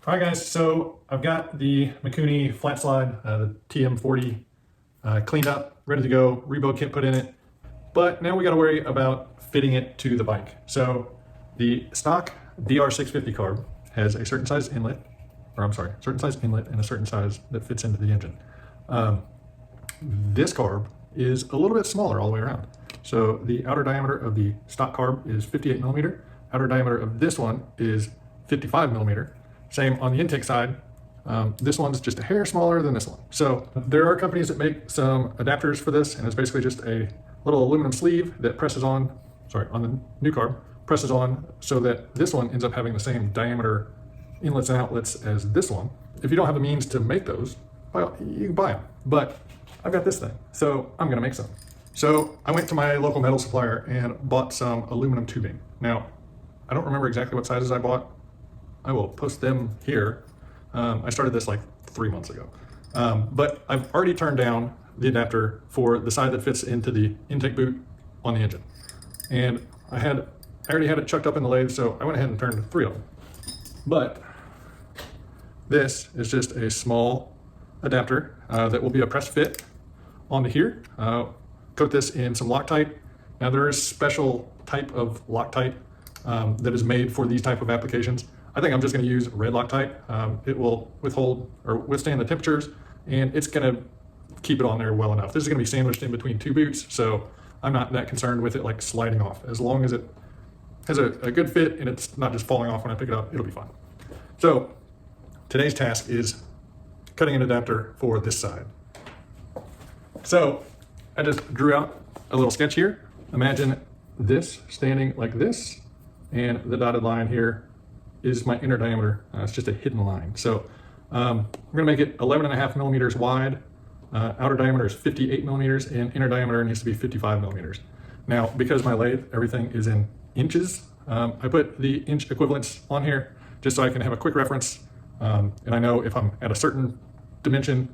All right, guys, so I've got the Mikuni flat slide, the TM40, cleaned up, ready to go, Rebo kit put in it, but now we got to worry about fitting it to the bike. So the stock DR650 carb has a certain size inlet, certain size inlet and a certain size that fits into the engine. This carb is a little bit smaller all the way around. So the outer diameter of the stock carb is 58 millimeter. Outer diameter of this one is 55 millimeter. Same on the intake side. This one's just a hair smaller than this one. So there are companies that make some adapters for this, and it's basically just a little aluminum sleeve that presses on, on the new carb, presses on so that this one ends up having the same diameter inlets and outlets as this one. If you don't have the means to make those, well, you can buy them. But I've got this thing, so I'm gonna make some. So I went to my local metal supplier and bought some aluminum tubing. Now, I don't remember exactly what sizes I bought. I will post them here. I started this like 3 months ago. But I've already turned down the adapter for the side that fits into the intake boot on the engine. And I already had it chucked up in the lathe, so I went ahead and turned 3 of them. But this is just a small adapter that will be a press fit onto here. Coat this in some Loctite. Now there is special type of Loctite that is made for these type of applications. I think I'm just going to use red Loctite. It will withstand the temperatures, and it's going to keep it on there well enough. This is going to be sandwiched in between 2 boots, so I'm not that concerned with it like sliding off. As long as it has a good fit and it's not just falling off when I pick it up, it'll be fine. So today's task is cutting an adapter for this side. So I just drew out a little sketch here. Imagine this standing like this, and the dotted line here is my inner diameter. It's just a hidden line. So we're gonna make it 11.5 millimeters wide. Outer diameter is 58 millimeters, and inner diameter needs to be 55 millimeters. Now, because my lathe, everything is in inches, I put the inch equivalents on here just so I can have a quick reference. And I know if I'm at a certain dimension,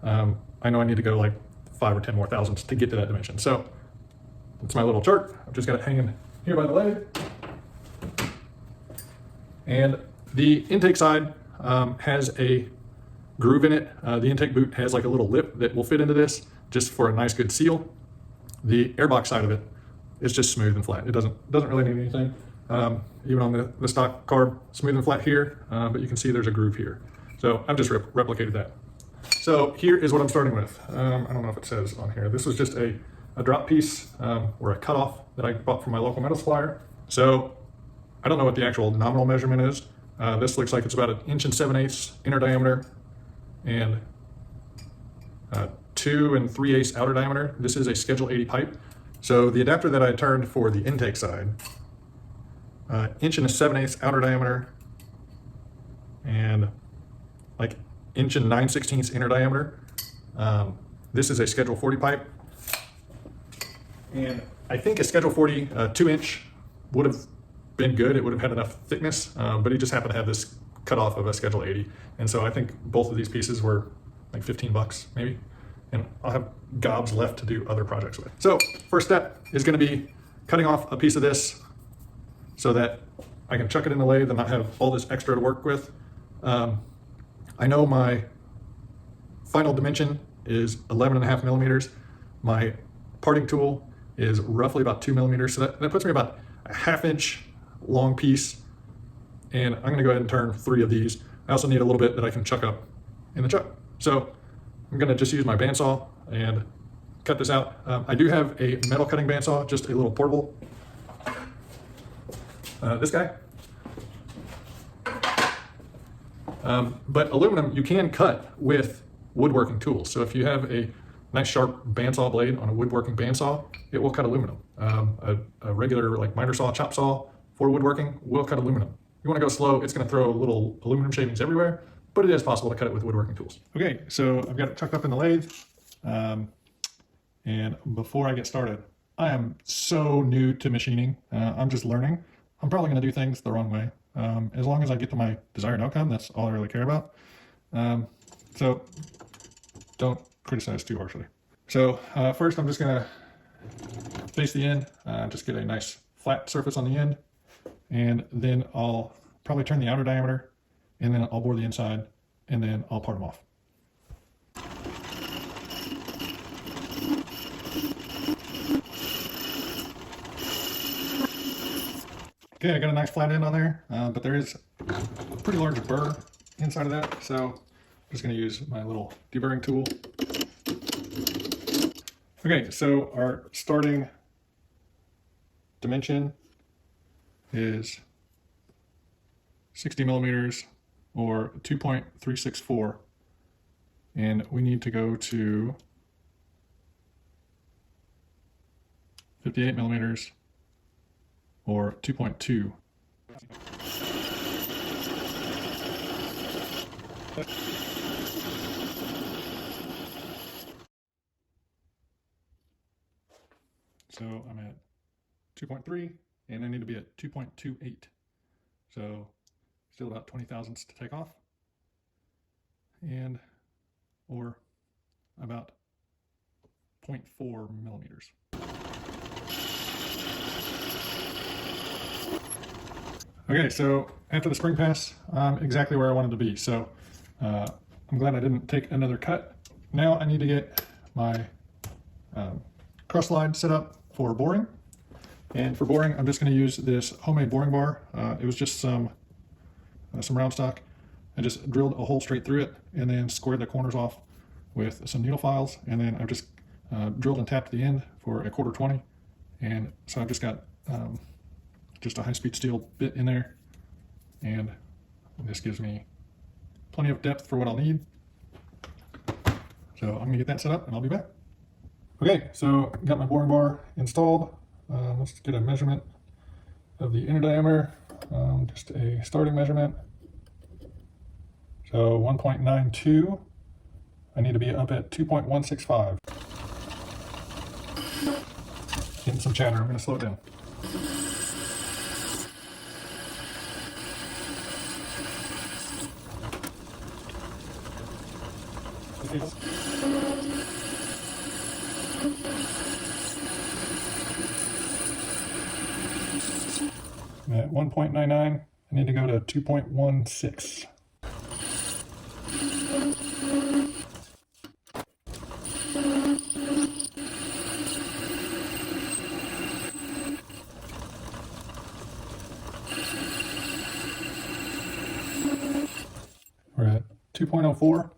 I know I need to go like 5 or 10 more thousandths to get to that dimension. So it's my little chart. I've just got it hanging here by the lathe. And the intake side has a groove in it. The intake boot has like a little lip that will fit into this just for a nice good seal. The airbox side of it is just smooth and flat. It doesn't really need anything. Even on the stock carb, smooth and flat here, but you can see there's a groove here. So I've just replicated that. So here is what I'm starting with. I don't know if it says on here. This was just a drop piece or a cutoff that I bought from my local metal supplier. So I don't know what the actual nominal measurement is. This looks like it's about 1 7/8 inner diameter and 2 3/8 outer diameter. This is a Schedule 80 pipe. So the adapter that I turned for the intake side, 1 7/8 outer diameter and like 1 9/16 inner diameter. This is a Schedule 40 pipe. And I think a Schedule 40 2-inch would have been good. It would have had enough thickness, but he just happened to have this cut off of a Schedule 80. And so I think both of these pieces were like 15 bucks maybe. And I'll have gobs left to do other projects with. So first step is going to be cutting off a piece of this so that I can chuck it in the lathe and not have all this extra to work with. I know my final dimension is 11.5 millimeters. My parting tool is roughly about 2 millimeters. So that puts me about a 1/2 inch long piece. And I'm gonna go ahead and turn 3 of these. I also need a little bit that I can chuck up in the chuck. So I'm gonna just use my bandsaw and cut this out. I do have a metal cutting bandsaw, just a little portable. This guy. But aluminum, you can cut with woodworking tools. So if you have a nice sharp bandsaw blade on a woodworking bandsaw, it will cut aluminum. A regular like miter saw, chop saw for woodworking will cut aluminum. You want to go slow, it's going to throw little aluminum shavings everywhere, but it is possible to cut it with woodworking tools. Okay, so I've got it tucked up in the lathe. And before I get started, I am so new to machining. I'm just learning. I'm probably going to do things the wrong way. As long as I get to my desired outcome, that's all I really care about. So don't criticize too harshly. So first I'm just going to face the end, just get a nice flat surface on the end, and then I'll probably turn the outer diameter and then I'll bore the inside, and then I'll part them off. Okay, I got a nice flat end on there, but there is a pretty large burr inside of that, so I'm just going to use my little deburring tool. Okay, so our starting dimension is 60 millimeters or 2.364, and we need to go to 58 millimeters or 2.2. So I'm at 2.3 and I need to be at 2.28. So still about 20 thousandths to take off, and or about 0.4 millimeters. Okay, so after the spring pass, I'm exactly where I wanted to be. So I'm glad I didn't take another cut. Now I need to get my cross slide set up for boring. And for boring, I'm just going to use this homemade boring bar. It was just some round stock. I just drilled a hole straight through it and then squared the corners off with some needle files. And then I've just drilled and tapped the end for a 1/4 20. And so I've just got just a high-speed steel bit in there, and this gives me plenty of depth for what I'll need. So I'm gonna get that set up and I'll be back. Okay, so got my boring bar installed. Let's get a measurement of the inner diameter, just a starting measurement. So 1.92. I need to be up at 2.165. Getting some chatter, I'm gonna slow it down. I'm at 1.99. I need to go to 2.16. We're at 2.04.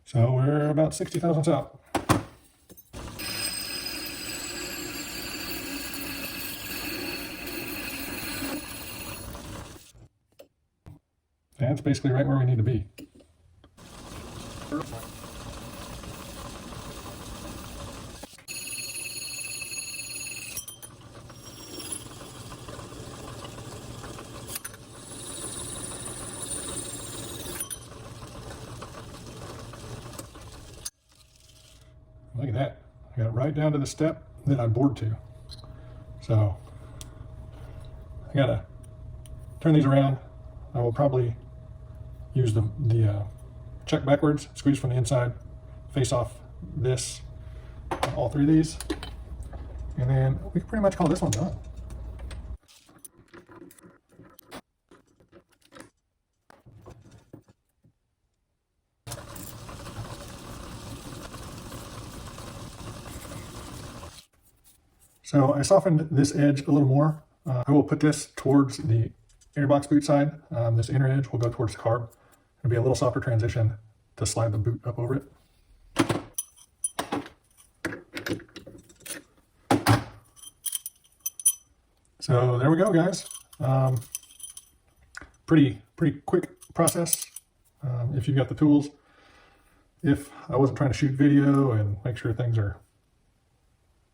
So we're about 60 thousandths out. That's basically right where we need to be. Look at that. I got it right down to the step that I bored to. So I gotta turn these around. I will probably use the check backwards, squeeze from the inside, face off this, all three of these, and then we can pretty much call this one done. So I softened this edge a little more. I will put this towards the inner box boot side. This inner edge will go towards the carb. It'll be a little softer transition to slide the boot up over it. So there we go, guys. Pretty quick process if you've got the tools. If I wasn't trying to shoot video and make sure things are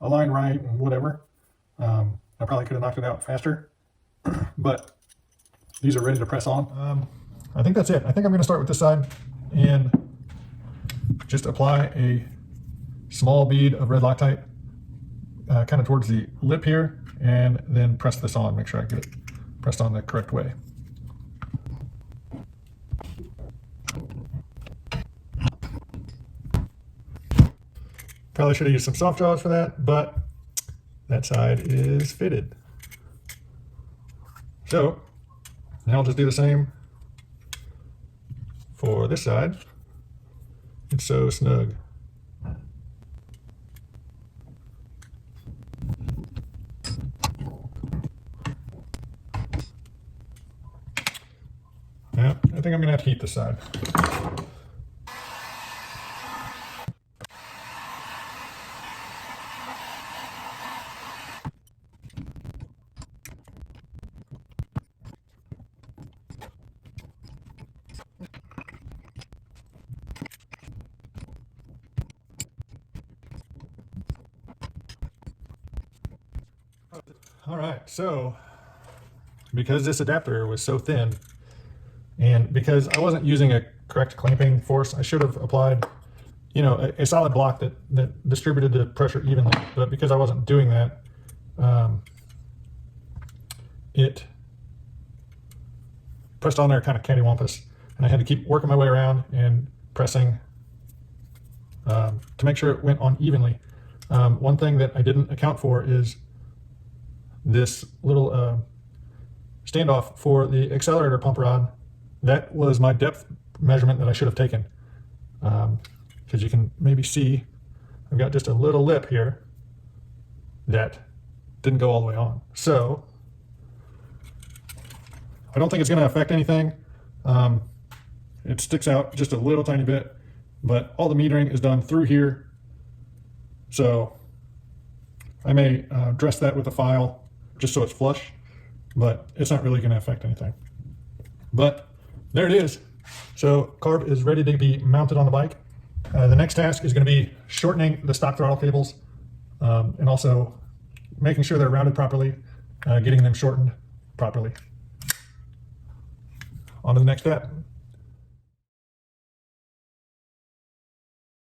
aligned right and whatever, I probably could have knocked it out faster. But these are ready to press on. I think that's it. I think I'm going to start with this side and just apply a small bead of red Loctite kind of towards the lip here, and then press this on, make sure I get it pressed on the correct way. Probably should have used some soft jaws for that, but that side is fitted. So now I'll just do the same for this side. It's so snug. Now, I think I'm gonna have to heat this side. All right, so because this adapter was so thin, and because I wasn't using a correct clamping force, I should have applied, you know, a solid block that distributed the pressure evenly. But because I wasn't doing that, it pressed on there kind of cattywampus, and I had to keep working my way around and pressing to make sure it went on evenly. One thing that I didn't account for is this little standoff for the accelerator pump rod. That was my depth measurement that I should have taken, because you can maybe see I've got just a little lip here that didn't go all the way on. So I don't think it's going to affect anything. It sticks out just a little tiny bit, but all the metering is done through here. So I may dress that with a file just so it's flush, but it's not really going to affect anything. But there it is. So Carb is ready to be mounted on the bike. The next task is going to be shortening the stock throttle cables, and also making sure they're rounded properly, getting them shortened properly. On to the next step.